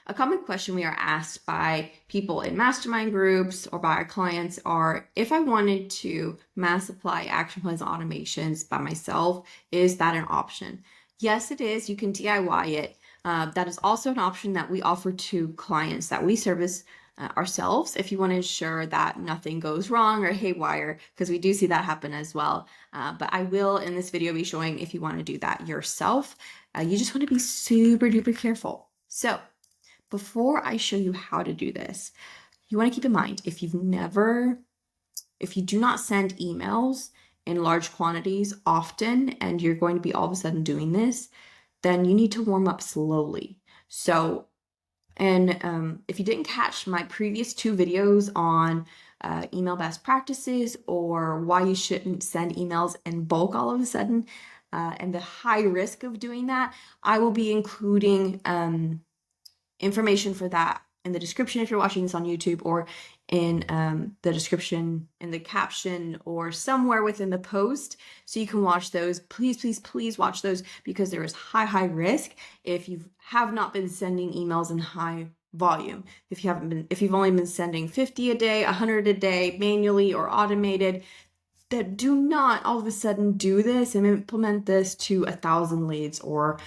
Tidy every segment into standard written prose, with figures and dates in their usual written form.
a common question we are asked by people in mastermind groups or by our clients are, if I wanted to mass apply action plans and automations by myself, is that an option? Yes, it is. You can DIY it. That is also an option that we offer to clients that we service ourselves if you want to ensure that nothing goes wrong or haywire, because we do see that happen as well. But I will in this video be showing if you want to do that yourself. You just want to be super duper careful. So before I show you how to do this, you want to keep in mind, if you do not send emails in large quantities often, and you're going to be all of a sudden doing this, then you need to warm up slowly. So, and if you didn't catch my previous 2 videos on email best practices or why you shouldn't send emails in bulk all of a sudden, and the high risk of doing that, I will be including information for that in the description if you're watching this on YouTube, or in the description in the caption or somewhere within the post, so you can watch those. Please watch those, because there is high risk if you have not been sending emails in high volume. If you've only been sending 50 a day, 100 a day, manually or automated, that do not all of a sudden do this and implement this to 1,000 leads or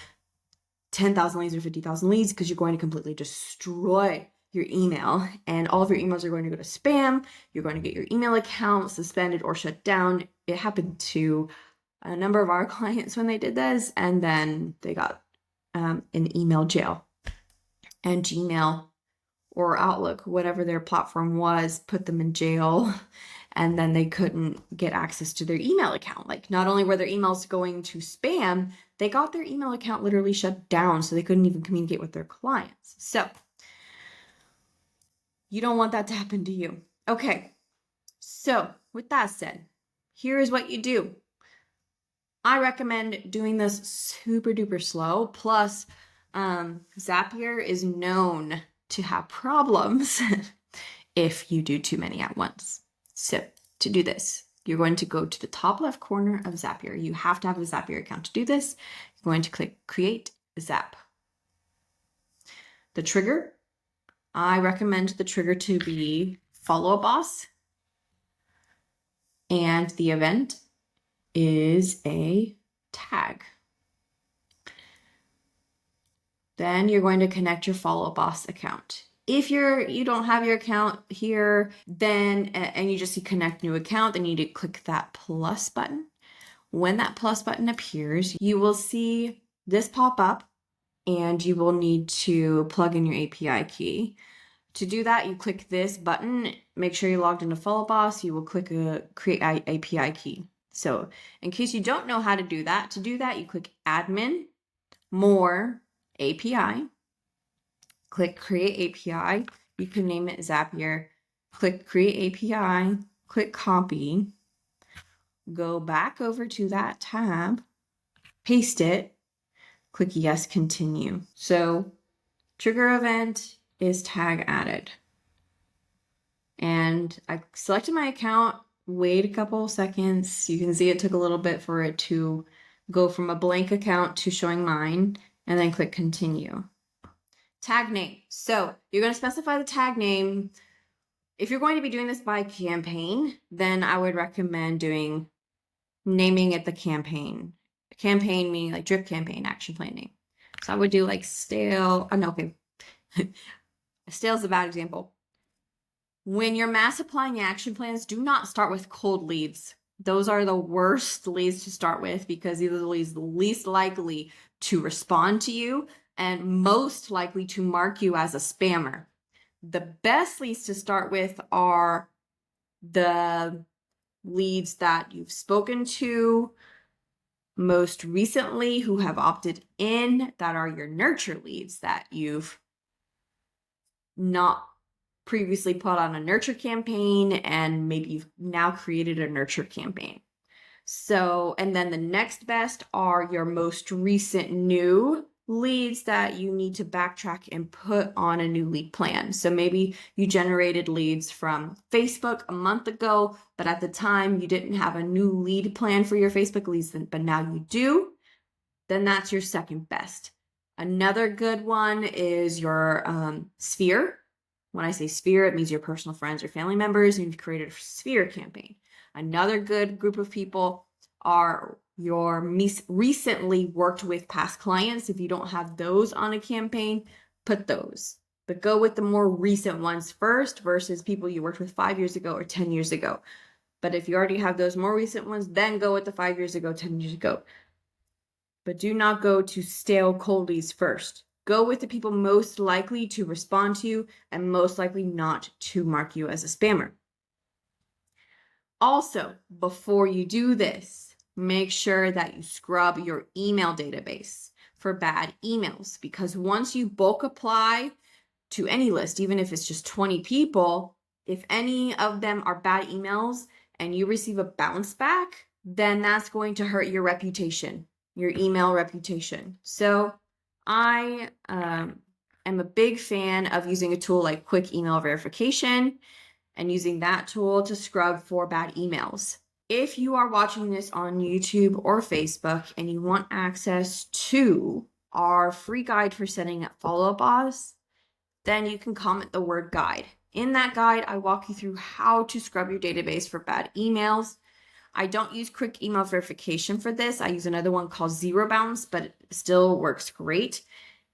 10,000 leads or 50,000 leads, because you're going to completely destroy your email, and all of your emails are going to go to spam. You're going to get your email account suspended or shut down. It happened to a number of our clients when they did this, and then they got in email jail, and Gmail or Outlook, whatever their platform was, put them in jail, and then they couldn't get access to their email account. Like, not only were their emails going to spam, they got their email account literally shut down, so they couldn't even communicate with their clients. So you don't want that to happen to you. Okay, so with that said, here is what you do. I recommend doing this super duper slow. Plus, Zapier is known to have problems if you do too many at once. So to do this, you're going to go to the top left corner of Zapier. You have to have a Zapier account to do this. You're going to click Create Zap. The trigger, I recommend the trigger to be Follow a Boss. And the event is a tag. Then you're going to connect your Follow a Boss account. If you don't have your account here, then, and you just see connect new account, then you need to click that plus button. When that plus button appears, you will see this pop up, and you will need to plug in your API key. To do that, you click this button. Make sure you're logged into Follow Boss. You will click Create API Key. So in case you don't know how to do that, you click Admin, More, API. Click Create API. You can name it Zapier. Click Create API. Click Copy. Go back over to that tab. Paste it. Click Yes, Continue. So trigger event is tag added. And I selected my account, wait a couple seconds. You can see it took a little bit for it to go from a blank account to showing mine, and then click continue. Tag name. So you're going to specify the tag name. If you're going to be doing this by campaign, then I would recommend naming it the campaign. Campaign meaning like drip campaign, action plan name. So I would do like stale, oh no, okay. Stale is a bad example. When you're mass applying action plans, do not start with cold leads. Those are the worst leads to start with, because these are the leads least likely to respond to you and most likely to mark you as a spammer. The best leads to start with are the leads that you've spoken to most recently, who have opted in, that are your nurture leads that you've not previously put on a nurture campaign, and maybe you've now created a nurture campaign. So, and then the next best are your most recent new leads that you need to backtrack and put on a new lead plan. So maybe you generated leads from Facebook a month ago, but at the time you didn't have a new lead plan for your Facebook leads, but now you do. Then that's your second best. Another good one is your sphere. When I say sphere, it means your personal friends or family members, and you've created a sphere campaign. Another good group of people are your recently worked with past clients. If you don't have those on a campaign, put those. But go with the more recent ones first versus people you worked with 5 years ago or 10 years ago. But if you already have those more recent ones, then go with the 5 years ago, 10 years ago. But do not go to stale coldies first. Go with the people most likely to respond to you and most likely not to mark you as a spammer. Also, before you do this, make sure that you scrub your email database for bad emails, because once you bulk apply to any list, even if it's just 20 people, if any of them are bad emails and you receive a bounce back, then that's going to hurt your reputation, your email reputation. So I am a big fan of using a tool like Quick Email Verification and using that tool to scrub for bad emails. If you are watching this on YouTube or Facebook and you want access to our free guide for setting up follow-up bots, then you can comment the word guide. In that guide, I walk you through how to scrub your database for bad emails. I don't use Quick Email Verification for this. I use another one called Zero Bounce, but it still works great.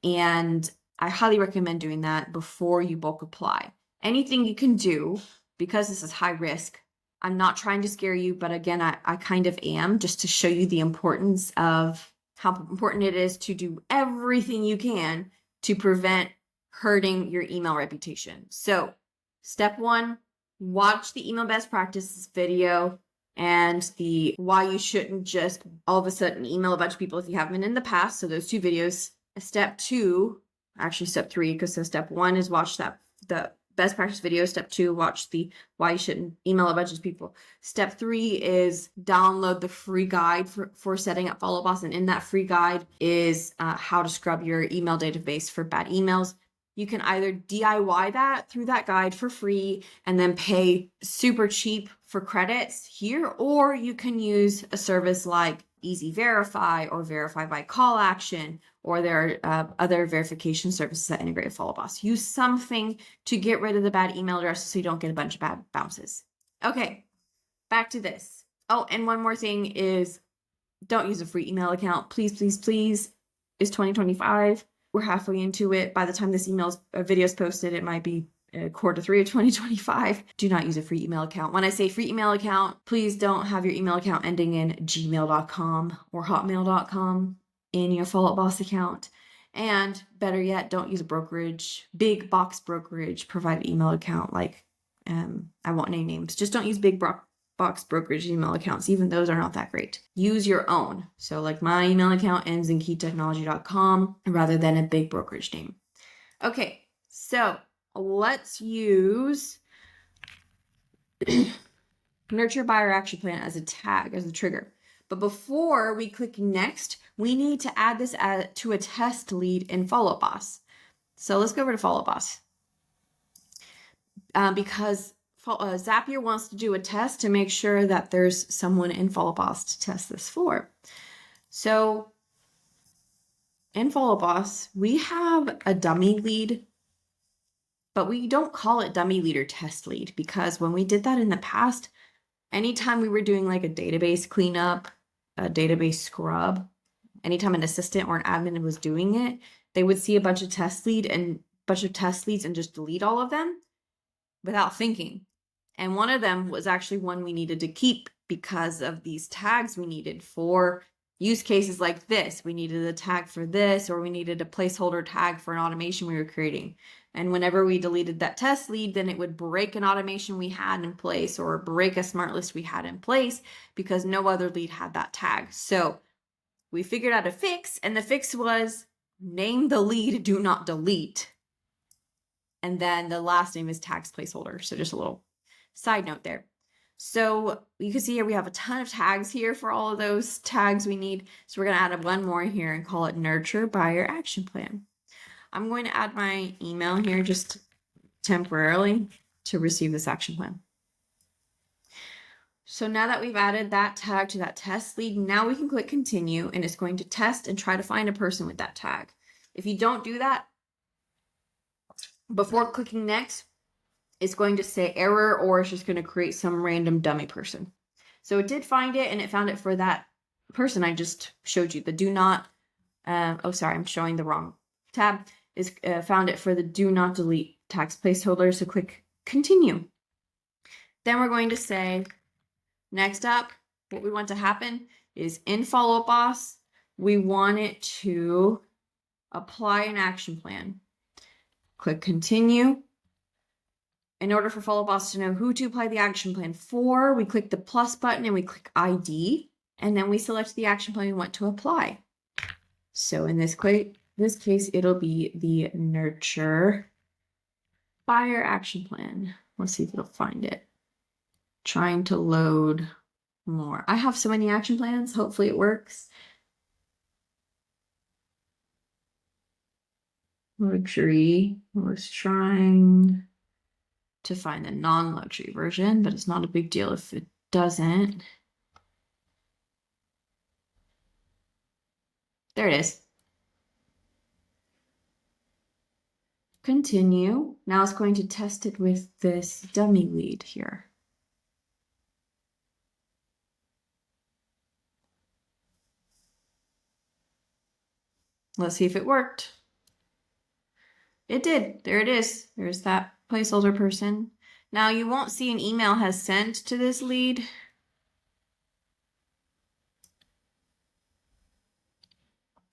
And I highly recommend doing that before you bulk apply. Anything you can do, because this is high risk. I'm not trying to scare you, but again, I kind of am, just to show you the importance of how important it is to do everything you can to prevent hurting your email reputation. So step 1, watch the email best practices video and the why you shouldn't just all of a sudden email a bunch of people if you haven't been in the past. So those 2 videos. Step 2, actually step 3, because so step 1 is watch the best practice video. Step 2, watch the why you shouldn't email a bunch of people. Step 3 is download the free guide for setting up follow bots. And in that free guide is how to scrub your email database for bad emails. You can either DIY that through that guide for free and then pay super cheap for credits here, or you can use a service like Easy Verify or Verify by Call Action, or there are other verification services that integrate with follow bots. Use something to get rid of the bad email addresses so you don't get a bunch of bad bounces. Okay, back to this. Oh, and one more thing is don't use a free email account. Please, please, please. It's 2025. We're halfway into it. By the time this video is posted, it might be quarter 3 of 2025. Do not use a free email account. When I say free email account, please don't have your email account ending in gmail.com or hotmail.com in your follow-up boss account. And better yet, don't use a brokerage, big box brokerage provided email account like I won't name names. Just don't use big box brokerage email accounts. Even those are not that great. Use your own. So like my email account ends in keetechnology.com rather than a big brokerage name. Okay, so let's use Nurture Buyer Action Plan as a tag, as a trigger. But before we click next, we need to add this to a test lead in Follow Boss. So let's go over to Follow Boss. Because Zapier wants to do a test to make sure that there's someone in Follow Boss to test this for. So in Follow Boss, we have a dummy lead, but we don't call it dummy lead or test lead, because when we did that in the past, anytime we were doing like a database cleanup, a database scrub, anytime an assistant or an admin was doing it, they would see a bunch of test leads and just delete all of them without thinking. And one of them was actually one we needed to keep because of these tags we needed for use cases like this. We needed a tag for this, or we needed a placeholder tag for an automation we were creating. And whenever we deleted that test lead, then it would break an automation we had in place or break a smart list we had in place because no other lead had that tag. So we figured out a fix, and the fix was name the lead, do not delete. And then the last name is tags placeholder. So just a little side note there. So you can see here we have a ton of tags here for all of those tags we need. So we're going to add one more here and call it Nurture Buyer Action Plan. I'm going to add my email here just temporarily to receive this action plan. So now that we've added that tag to that test lead, now we can click continue, and it's going to test and try to find a person with that tag. If you don't do that, before clicking next, it's going to say error, or it's just going to create some random dummy person. So it did find it, and it found it for that person I just showed you. The do not, oh, sorry, I'm showing the wrong tab. Is found it for the do not delete tax placeholder. So click continue. Then we're going to say, next up, what we want to happen is in Follow Up Boss, we want it to apply an action plan. Click continue. In order for Follow Up Boss to know who to apply the action plan for, we click the plus button and we click ID, and then we select the action plan we want to apply. So in this case, it'll be the Nurture Buyer action plan. Let's see if it'll find it. Trying to load more. I have so many action plans. Hopefully it works. Luxury. I was trying to find the non-luxury version, but it's not a big deal if it doesn't. There it is. Continue. Now it's going to test it with this dummy lead here. Let's see if it worked. It did. There it is. There's that placeholder person. Now you won't see an email has sent to this lead.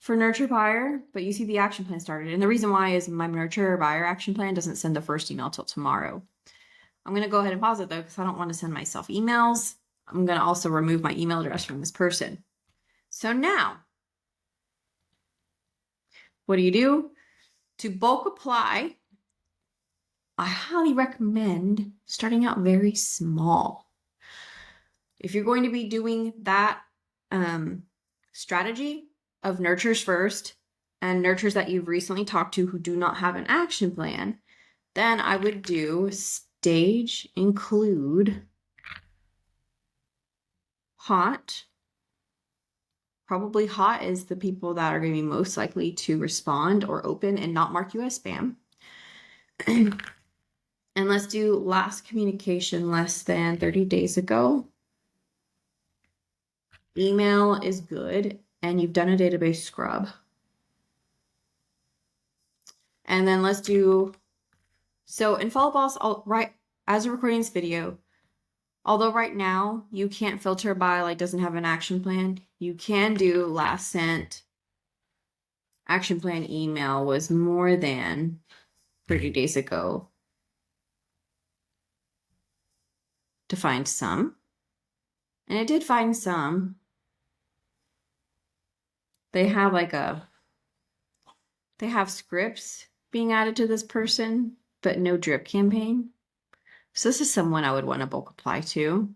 For Nurture Buyer, but you see the action plan started. And the reason why is my Nurture Buyer action plan doesn't send the first email till tomorrow. I'm going to go ahead and pause it though, because I don't want to send myself emails. I'm going to also remove my email address from this person. So now, what do? To bulk apply, I highly recommend starting out very small. If you're going to be doing that strategy of nurtures first and nurtures that you've recently talked to who do not have an action plan, then I would do stage include hot. Probably hot is the people that are going to be most likely to respond or open and not mark you as spam. And let's do last communication less than 30 days ago. Email is good, and you've done a database scrub. And then let's do, so in Follow Up Boss, right as a recording this video, although right now you can't filter by like doesn't have an action plan, you can do last sent action plan email was more than 30 days ago to find some. And it did find some. They have they have scripts being added to this person, but no drip campaign. So this is someone I would want to bulk apply to.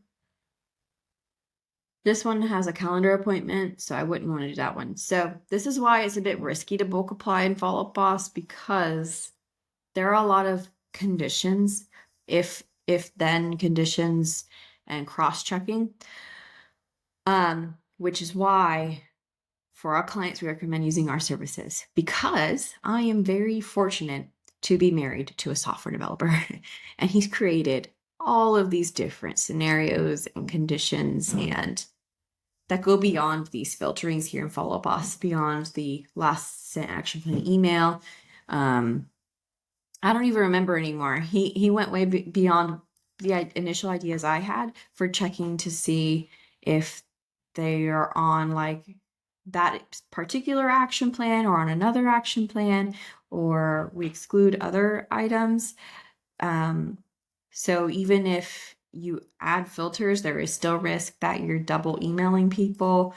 This one has a calendar appointment, so I wouldn't want to do that one. So this is why it's a bit risky to bulk apply and Follow Up Boss, because there are a lot of conditions, if then conditions and cross-checking, which is why for our clients, we recommend using our services, because I am very fortunate to be married to a software developer and he's created all of these different scenarios and conditions and that go beyond these filterings here in Follow Up Boss, beyond the last sent action plan email. I don't even remember anymore. He went way beyond the initial ideas I had for checking to see if they are on like that particular action plan or on another action plan, or we exclude other items. So even if you add filters, there is still risk that you're double emailing people.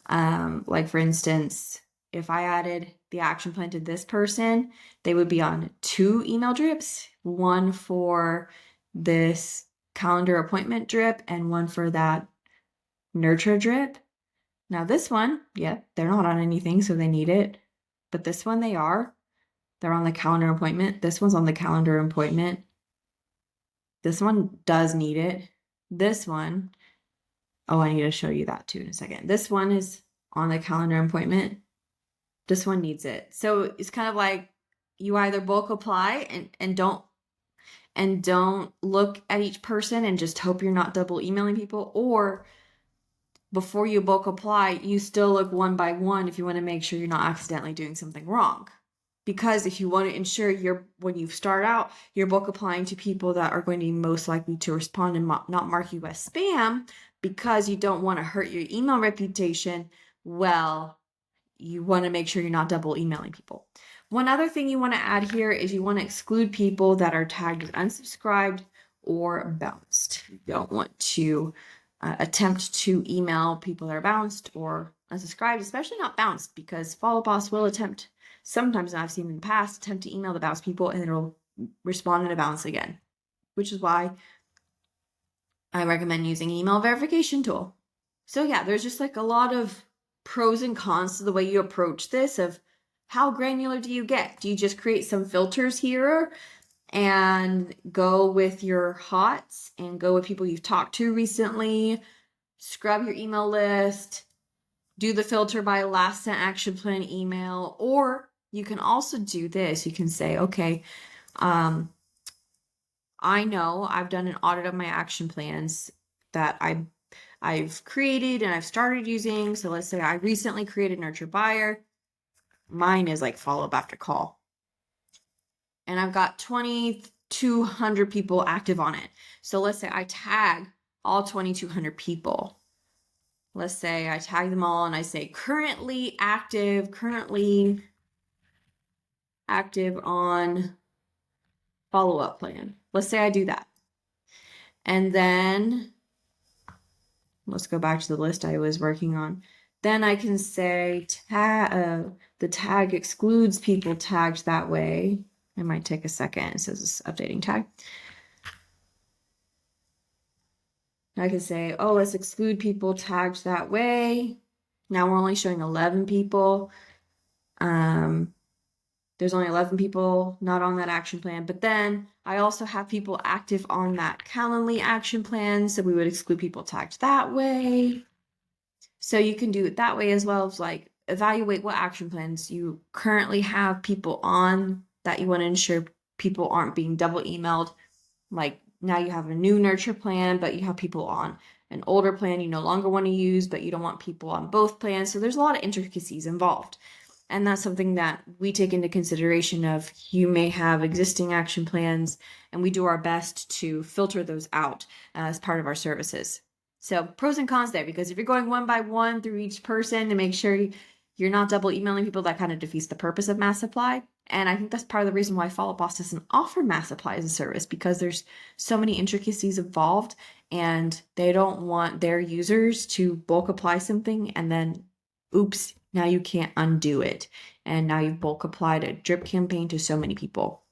Like for instance, if I added the action plan to this person, they would be on 2 email drips, one for this calendar appointment drip and one for that nurture drip. Now this one, yeah, they're not on anything, so they need it. But this one they are. They're on the calendar appointment. This one's on the calendar appointment. This one does need it. This one, oh, I need to show you that too in a second. This one is on the calendar appointment. This one needs it. So it's kind of like you either bulk apply and don't look at each person and just hope you're not double emailing people, or before you bulk apply, you still look one by one if you want to make sure you're not accidentally doing something wrong. Because if you want to ensure when you start out, you're bulk applying to people that are going to be most likely to respond and not mark you as spam, because you don't want to hurt your email reputation, well, you want to make sure you're not double emailing people. One other thing you want to add here is you want to exclude people that are tagged as unsubscribed or bounced. You don't want to attempt to email people that are bounced or unsubscribed, especially not bounced, because Follow Boss will attempt, sometimes I've seen in the past, attempt to email the bounced people and it'll respond in a bounce again, which is why I recommend using an email verification tool. So yeah, there's just like a lot of pros and cons to the way you approach this. Of how granular do you get? Do you just create some filters here and go with your hots and go with people you've talked to recently, scrub your email list, do the filter by last sent action plan email? Or you can also do this. You can say, okay, I know I've done an audit of my action plans that I've created and I've started using. So let's say I recently created Nurture Buyer. Mine is like follow up after call. And I've got 2,200 people active on it. So let's say I tag all 2,200 people. Let's say I tag them all and I say currently active on follow up plan. Let's say I do that. And then let's go back to the list I was working on. Then I can say the tag excludes people tagged that way. It might take a second. It says it's updating tag. I can say, oh, let's exclude people tagged that way. Now we're only showing 11 people. There's only 11 people not on that action plan. But then I also have people active on that Calendly action plan. So we would exclude people tagged that way. So you can do it that way, as well as like evaluate what action plans you currently have people on that you want to ensure people aren't being double emailed. Like now you have a new nurture plan, but you have people on an older plan you no longer want to use, but you don't want people on both plans. So there's a lot of intricacies involved. And that's something that we take into consideration. Of you may have existing action plans, and we do our best to filter those out as part of our services. So pros and cons there, because if you're going one by one through each person to make sure you're not double emailing people, that kind of defeats the purpose of Mass Supply. And I think that's part of the reason why Follow Boss doesn't offer Mass Supply as a service, because there's so many intricacies involved, and they don't want their users to bulk apply something and then, oops, now you can't undo it. And now you've bulk applied a drip campaign to so many people.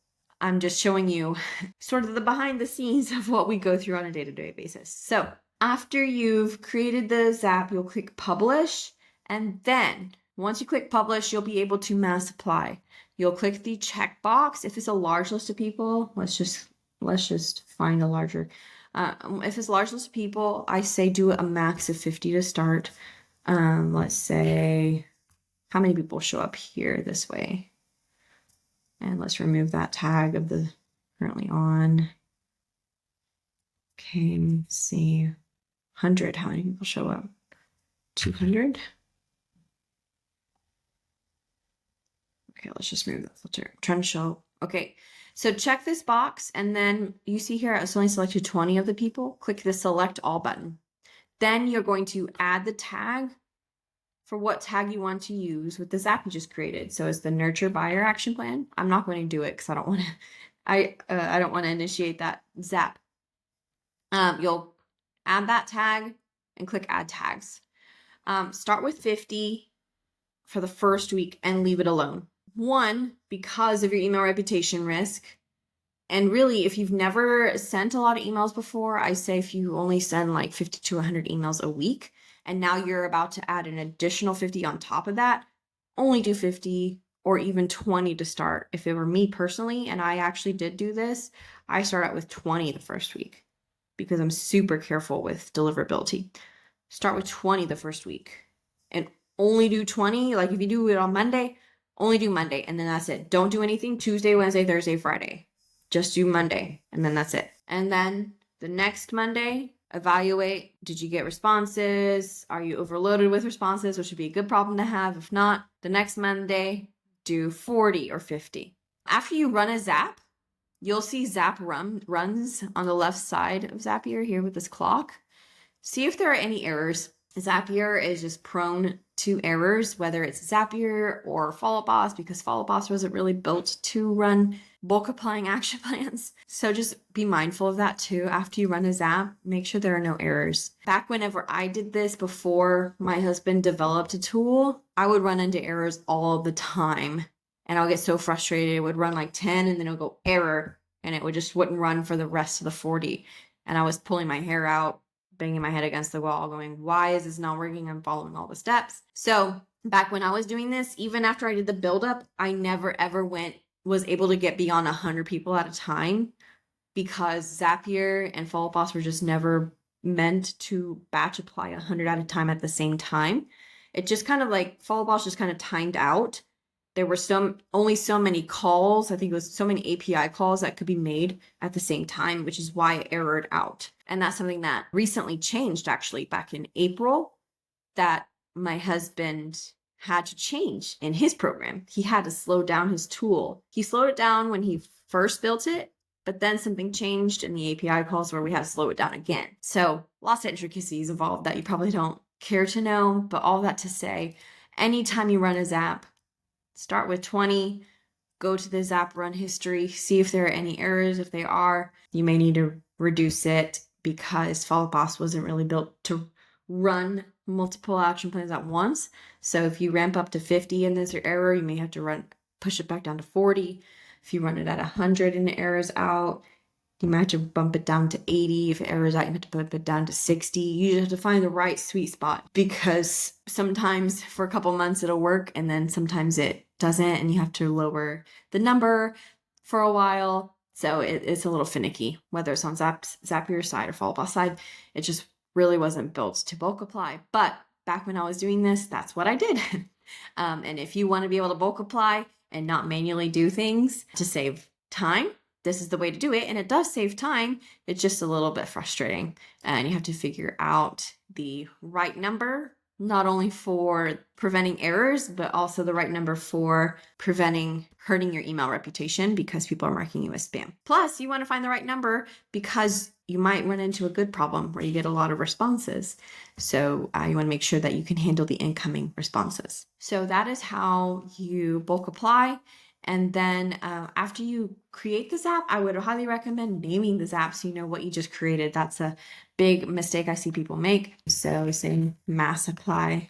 I'm just showing you sort of the behind the scenes of what we go through on a day-to-day basis. So after you've created the Zap, you'll click publish. And then once you click publish, you'll be able to mass apply. You'll click the checkbox. If it's a large list of people, let's just find a larger. If it's a large list of people, I say do a max of 50 to start. Let's say, how many people show up here this way? And let's remove that tag of the currently on. Okay, let's see. 100, how many people show up? 200? Okay, let's just move that filter. I'm trying to show. Okay, so check this box, and then you see here it's only selected 20 of the people. Click the select all button. Then you're going to add the tag for what tag you want to use with the Zap you just created. So it's the Nurture Buyer action plan. I'm not going to do it because I don't want to. I don't want to initiate that Zap. You'll add that tag and click Add Tags. Start with 50 for the first week and leave it alone. One, because of your email reputation risk. And really, if you've never sent a lot of emails before, I say if you only send like 50 to 100 emails a week, and now you're about to add an additional 50 on top of that, only do 50 or even 20 to start. If it were me personally, and I actually did do this, I start out with 20 the first week because I'm super careful with deliverability. Start with 20 the first week and only do 20. Like if you do it on Monday, only do Monday, and then that's it. Don't do anything Tuesday, Wednesday, Thursday, Friday. Just do Monday, and then that's it. And then the next Monday, evaluate. Did you get responses? Are you overloaded with responses, which would be a good problem to have? If not, the next Monday, do 40 or 50. After you run a Zap, you'll see Zap runs on the left side of Zapier here with this clock. See if there are any errors. Zapier is just prone to errors, whether it's Zapier or Follow Boss, because Follow Boss wasn't really built to run bulk applying action plans. So just be mindful of that too. After you run a Zap, make sure there are no errors. Back whenever I did this before my husband developed a tool, I would run into errors all the time. And I'll get so frustrated. It would run like 10 and then it'll go error and it wouldn't run for the rest of the 40. And I was pulling my hair out, banging my head against the wall going, why is this not working? I'm following all the steps. So back when I was doing this, even after I did the buildup, I never ever was able to get beyond 100 people at a time because Zapier and Follow Boss were just never meant to batch apply 100 at a time at the same time. It just kind of like Follow Boss just kind of timed out. There were only so many calls. I think it was so many API calls that could be made at the same time, which is why it errored out. And that's something that recently changed actually back in April that my husband had to change in his program. He had to slow down his tool. He slowed it down when he first built it, but then something changed in the API calls where we had to slow it down again. So lots of intricacies involved that you probably don't care to know, but all that to say, anytime you run a Zap, start with 20, go to the Zap run history, see if there are any errors. If they are, you may need to reduce it because Follow Boss wasn't really built to run multiple action plans at once. So if you ramp up to 50 and there's an error, you may have to push it back down to 40. If you run it at 100 and the error's out, you might have to bump it down to 80. If it errors out, you have to bump it down to 60. You just have to find the right sweet spot because sometimes for a couple months it'll work and then sometimes it doesn't and you have to lower the number for a while. So it's a little finicky, whether it's on Zapier side or Follow Boss side. It just really wasn't built to bulk apply. But back when I was doing this, that's what I did. And if you want to be able to bulk apply and not manually do things to save time, this is the way to do it. And it does save time. It's just a little bit frustrating. And you have to figure out the right number, not only for preventing errors, but also the right number for preventing hurting your email reputation because people are marking you as spam. Plus, you want to find the right number because you might run into a good problem where you get a lot of responses. So you want to make sure that you can handle the incoming responses. So that is how you bulk apply. And then after you create the Zap, I would highly recommend naming the Zap so you know what you just created. That's a big mistake I see people make. So saying mass apply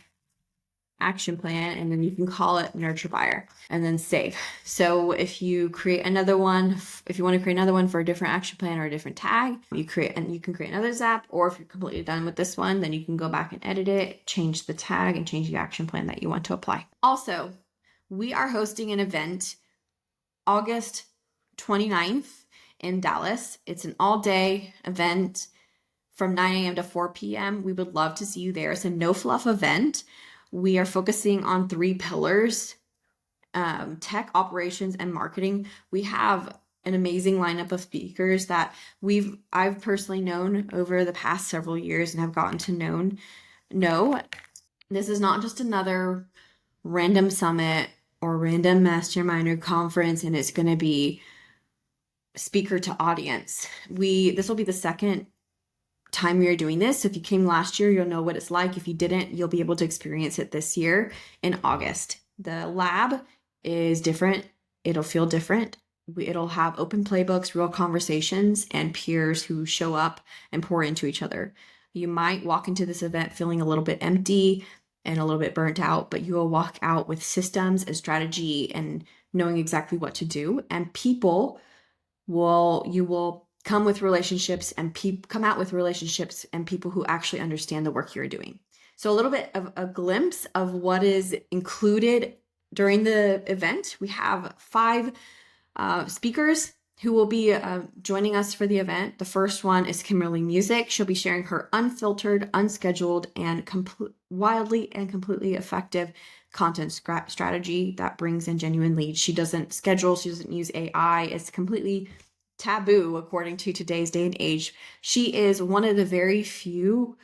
action plan, and then you can call it nurture buyer and then save. So if you create another one, if you want to create another one for a different action plan or a different tag, you can create another Zap, or if you're completely done with this one, then you can go back and edit it, change the tag and change the action plan that you want to apply. Also, we are hosting an event August 29th in Dallas. It's an all-day event from 9 a.m. to 4 p.m. We would love to see you there. It's a no-fluff event. We are focusing on 3 pillars, tech, operations, and marketing. We have an amazing lineup of speakers that I've personally known over the past several years and have gotten to know. This is not just another random summit or random mastermind or conference, and it's going to be speaker to audience. This will be the second time we are doing this. So if you came last year, you'll know what it's like. If you didn't, you'll be able to experience it this year in August. The lab is different. It'll feel different. It'll have open playbooks, real conversations, and peers who show up and pour into each other. You might walk into this event feeling a little bit empty and a little bit burnt out, but you will walk out with systems and strategy and knowing exactly what to do. And you will come with relationships and come out with relationships and people who actually understand the work you're doing. So a little bit of a glimpse of what is included during the event. We have 5 speakers who will be joining us for the event. The first one is Kimberly Music. She'll be sharing her unfiltered, unscheduled, and wildly and completely effective content strategy that brings in genuine leads. She doesn't schedule, she doesn't use AI. It's completely taboo according to today's day and age. She is one of the very few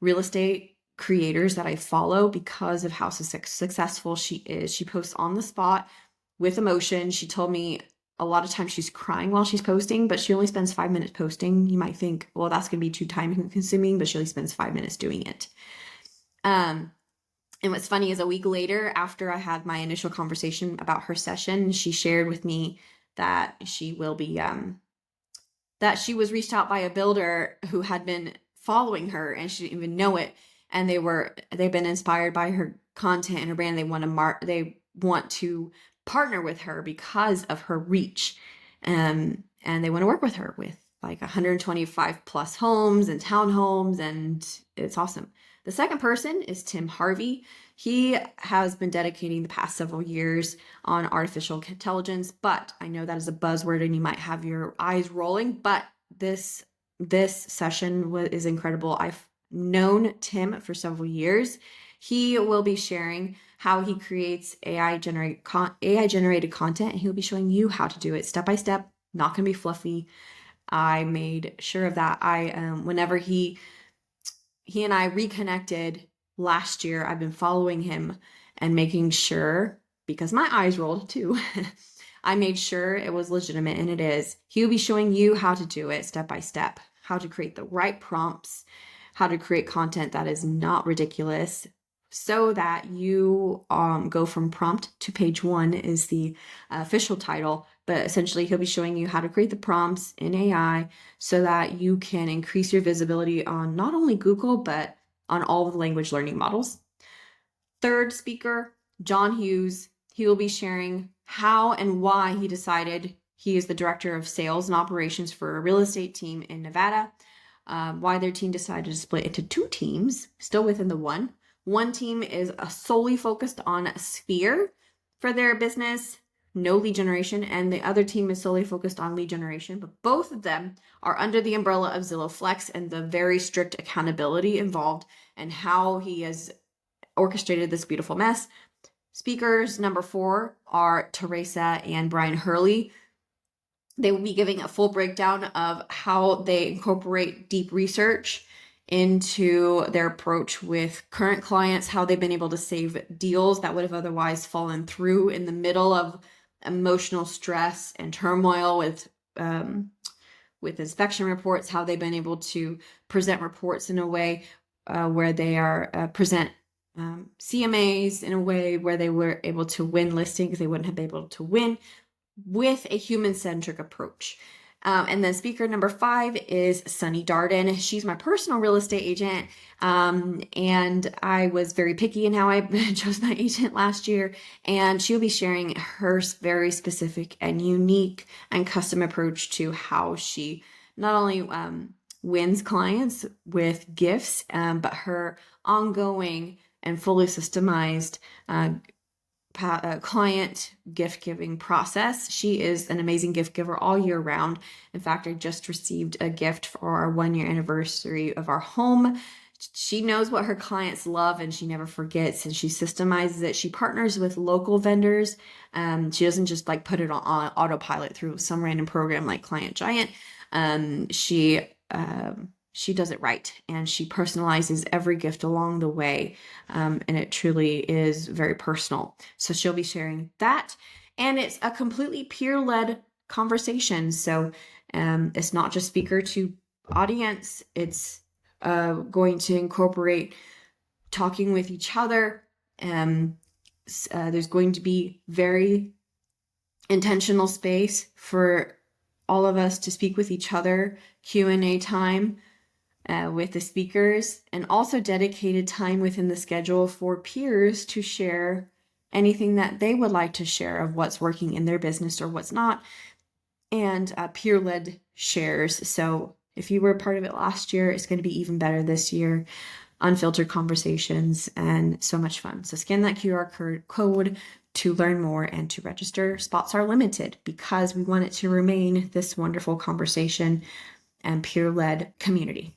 real estate creators that I follow because of how successful she is. She posts on the spot with emotion. She told me a lot of times she's crying while she's posting, but she only spends 5 minutes posting. You might think, well, that's going to be too time consuming, but she only spends 5 minutes doing it. And what's funny is a week later, after I had my initial conversation about her session, she shared with me that she will be, that she was reached out by a builder who had been following her and she didn't even know it. And they've been inspired by her content and her brand. They want to partner with her because of her reach. And they want to work with her with like 125 plus homes and townhomes, and it's awesome. The second person is Tim Harvey. He has been dedicating the past several years on artificial intelligence, but I know that is a buzzword and you might have your eyes rolling, but this session is incredible. I've known Tim for several years. He will be sharing how he creates AI generated content, and he'll be showing you how to do it step by step. Not going to be fluffy. I made sure of that. Whenever he and I reconnected last year, I've been following him and making sure, because my eyes rolled too, I made sure it was legitimate, and it is. He'll be showing you how to do it step by step, how to create the right prompts, how to create content that is not ridiculous, so that you go from prompt to page 1 is the official title. But essentially, he'll be showing you how to create the prompts in AI so that you can increase your visibility on not only Google, but on all of the language learning models. Third speaker, John Hughes. He will be sharing how and why he decided he is the director of sales and operations for a real estate team in Nevada, why their team decided to split into 2 teams, still within the one. One team is solely focused on Sphere for their business, no lead generation, and the other team is solely focused on lead generation, but both of them are under the umbrella of Zillow Flex and the very strict accountability involved and how he has orchestrated this beautiful mess. Speakers number 4 are Teresa and Brian Hurley. They will be giving a full breakdown of how they incorporate deep research into their approach with current clients, how they've been able to save deals that would have otherwise fallen through in the middle of emotional stress and turmoil with inspection reports, how they've been able to present reports in a way where they are present CMAs in a way where they were able to win listings they wouldn't have been able to win with a human-centric approach. And then speaker number 5 is Sunny Darden. She's my personal real estate agent. And I was very picky in how I chose my agent last year. And she'll be sharing her very specific and unique and custom approach to how she not only wins clients with gifts, but her ongoing and fully systemized client gift giving process. She is an amazing gift giver all year round. In fact, I just received a gift for our 1-year anniversary of our home. She knows what her clients love and she never forgets, and she systemizes it. She partners with local vendors. She doesn't just like put it on autopilot through some random program like Client Giant. She does it right, and she personalizes every gift along the way, and it truly is very personal. So she'll be sharing that, and it's a completely peer-led conversation. So it's not just speaker to audience. It's going to incorporate talking with each other. There's going to be very intentional space for all of us to speak with each other, Q&A time with the speakers, and also dedicated time within the schedule for peers to share anything that they would like to share of what's working in their business or what's not, and peer-led shares. So if you were a part of it last year, it's going to be even better this year. Unfiltered conversations and so much fun. So scan that QR code to learn more and to register. Spots are limited because we want it to remain this wonderful conversation and peer-led community.